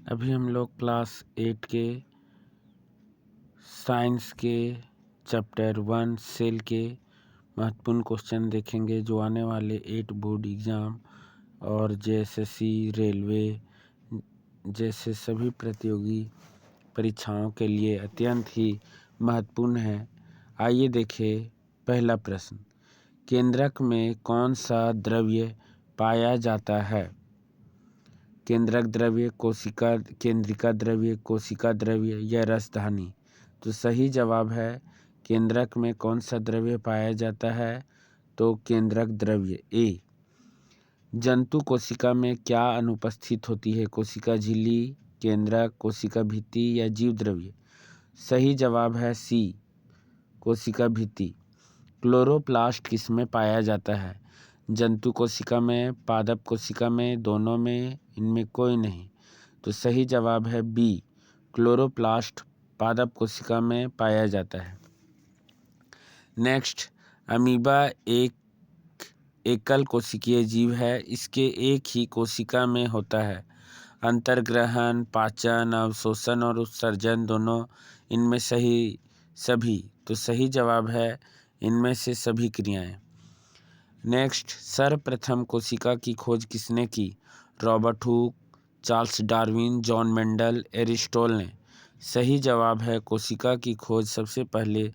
अभी हम लोग क्लास 8 के साइंस के चैप्टर 1 सेल के महत्वपूर्ण क्वेश्चन देखेंगे जो आने वाले 8 बोर्ड एग्ज़ाम और जेएसएससी रेलवे जैसे सभी प्रतियोगी परीक्षाओं के लिए अत्यंत ही महत्वपूर्ण है। आइए देखें पहला प्रश्न, केंद्रक में कौन सा द्रव्य पाया जाता है? केंद्रक द्रव्य, कोशिका केंद्रिका द्रव्य, कोशिका द्रव्य या रसधानी? तो सही जवाब है केंद्रक में कौन सा द्रव्य पाया जाता है? तो केंद्रक द्रव्य ए। जंतु कोशिका में क्या अनुपस्थित होती है? कोशिका झिल्ली, केंद्रक, कोशिका भित्ति या जीव द्रव्य? सही जवाब है सी, कोशिका भित्ति। क्लोरोप्लास्ट किसमें पाया जाता है? जंतु कोशिका में, पादप कोशिका में, दोनों में, इनमें कोई नहीं? तो सही जवाब है बी, क्लोरोप्लास्ट पादप कोशिका में पाया जाता है। नेक्स्ट, अमीबा एक एकल कोशिकीय जीव है, इसके एक ही कोशिका में होता है। अंतर्ग्रहण, पाचन, अवशोषण और उत्सर्जन दोनों इनमें सभी। तो सही जवाब है इनमें से सभी क्रियाएं। नेक्स्ट, सर्वप्रथम कोशिका की खोज किसने की? Robert Hooke, Charles Darwin, John Mendel, Aristotle ने? सही जवाब है कोशिका की खोज सबसे पहले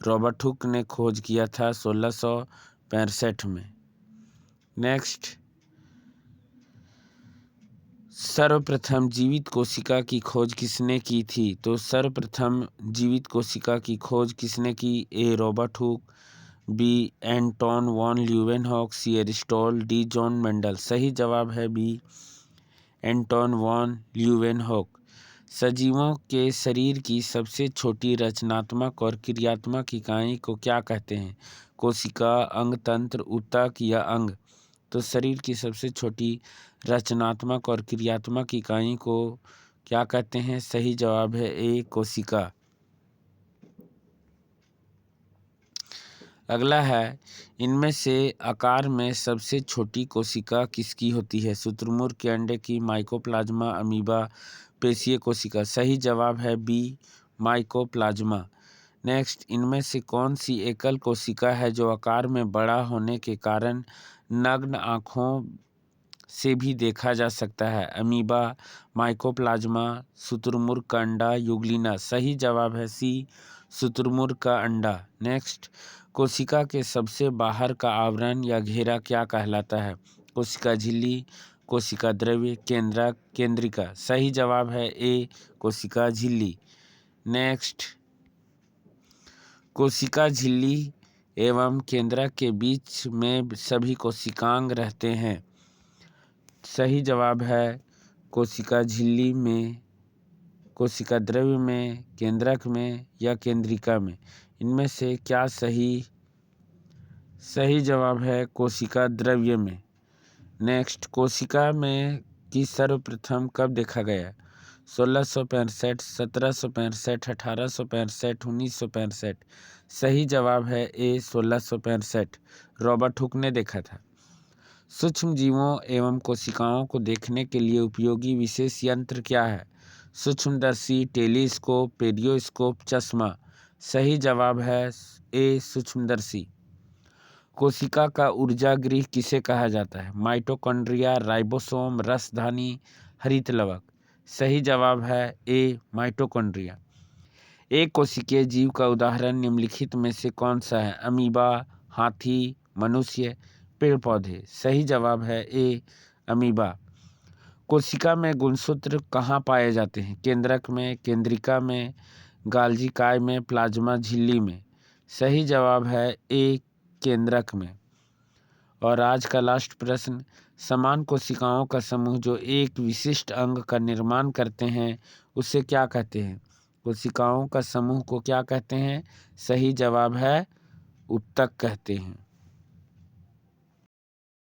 रॉबर्ट हुक ने खोज किया था 1665 में। नेक्स्ट, सर्वप्रथम जीवित कोशिका की खोज किसने की थी? तो सर्वप्रथम जीवित कोशिका की खोज किसने की? A Robert Hooke, B Anton von Leeuwenhoek, C Aristotle, D John Mendel? सही जवाब है बी, एंटोन वॉन ल्यूवेनहॉक। सजीवों के शरीर की सबसे छोटी रचनात्मक और क्रियात्मक इकाई को क्या कहते हैं? कोशिका, अंग तंत्र, ऊतक या अंग? तो शरीर की सबसे छोटी रचनात्मक और क्रियात्मक इकाई को क्या कहते हैं? सही जवाब है ए, कोशिका। अगला है, इनमें से आकार में सबसे छोटी कोशिका किसकी होती है? शुतुरमुर्ग के अंडे की, माइकोप्लाज्मा, अमीबा, पेशीय कोशिका? सही जवाब है बी, माइकोप्लाज्मा। नेक्स्ट, इनमें से कौन सी एकल कोशिका है जो आकार में बड़ा होने के कारण नग्न आँखों से भी देखा जा सकता है? अमीबा, माइकोप्लाज्मा, शुतुरमुर्ग का अंडा, यूग्लिना? सही जवाब है सी, शुतुरमुर्ग का अंडा। नेक्स्ट, कोशिका के सबसे बाहर का आवरण या घेरा क्या कहलाता है? कोशिका झिल्ली, कोशिका द्रव्य, केंद्रक, केंद्रिका? सही जवाब है ए, कोशिका झिल्ली। नेक्स्ट, कोशिका झिल्ली एवं केंद्रक के बीच में सभी कोशिकांग रहते हैं। सही जवाब है कोशिका झिल्ली में, कोशिका द्रव्य में, केंद्रक में या केंद्रिका में? इनमें से क्या सही जवाब है कोशिका द्रव्य में। नेक्स्ट, कोशिका में की सर्वप्रथम कब देखा गया? 1665, 1765, 1865, 1965? सही जवाब है ए, 1665। रॉबर्ट हुक ने देखा था। सूक्ष्म जीवों एवं कोशिकाओं को देखने के लिए उपयोगी विशेष यंत्र क्या है? सूक्ष्मदर्शी, टेलीस्कोप, पेरियोस्कोप, चश्मा? सही जवाब है ए, सूक्ष्मदर्शी। कोशिका का ऊर्जा गृह किसे कहा जाता है? माइटोकॉन्ड्रिया, राइबोसोम, रसधानी, हरित लवक? सही जवाब है ए, माइटोकॉन्ड्रिया। एक कोशिकीय जीव का उदाहरण निम्नलिखित में से कौन सा है? अमीबा, हाथी, मनुष्य, पेड़ पौधे? सही जवाब है ए, अमीबा। कोशिका में गुणसूत्र कहाँ पाए जाते हैं? केंद्रक में, केंद्रिका में, गाल्जी काय में, प्लाज्मा झिल्ली में? सही जवाब है ए, केंद्रक में। और आज का लास्ट प्रश्न, समान कोशिकाओं का समूह जो एक विशिष्ट अंग का निर्माण करते हैं उसे क्या कहते हैं? कोशिकाओं का समूह को क्या कहते हैं? सही जवाब है ऊतक कहते हैं।